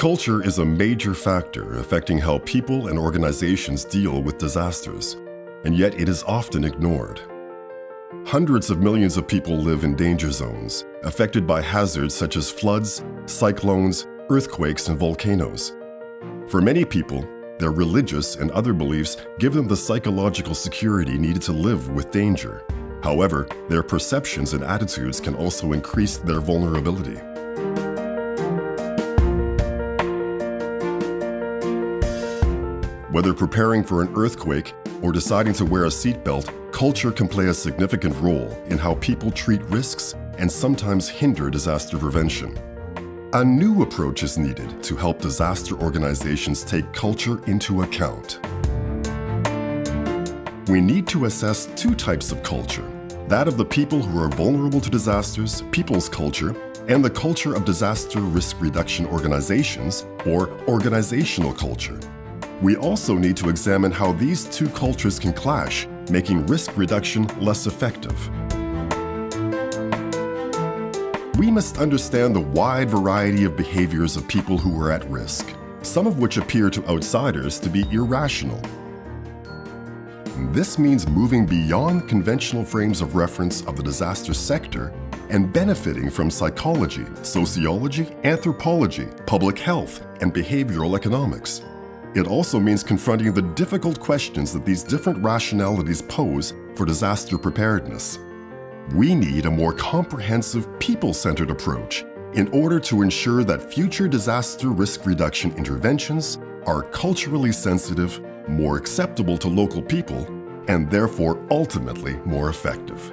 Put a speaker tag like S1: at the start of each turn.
S1: Culture is a major factor affecting how people and organizations deal with disasters, and yet it is often ignored. Hundreds of millions of people live in danger zones, affected by hazards such as floods, cyclones, earthquakes, and volcanoes. For many people, their religious and other beliefs give them the psychological security needed to live with danger. However, their perceptions and attitudes can also increase their vulnerability. Whether preparing for an earthquake or deciding to wear a seatbelt, culture can play a significant role in how people treat risks and sometimes hinder disaster prevention. A new approach is needed to help disaster organizations take culture into account. We need to assess two types of culture: that of the people who are vulnerable to disasters, people's culture, and the culture of disaster risk reduction organizations, or organizational culture. We also need to examine how these two cultures can clash, making risk reduction less effective. We must understand the wide variety of behaviors of people who are at risk, some of which appear to outsiders to be irrational. This means moving beyond conventional frames of reference of the disaster sector and benefiting from psychology, sociology, anthropology, public health, and behavioral economics. It also means confronting the difficult questions that these different rationalities pose for disaster preparedness. We need a more comprehensive, people-centered approach in order to ensure that future disaster risk reduction interventions are culturally sensitive, more acceptable to local people, and therefore ultimately more effective.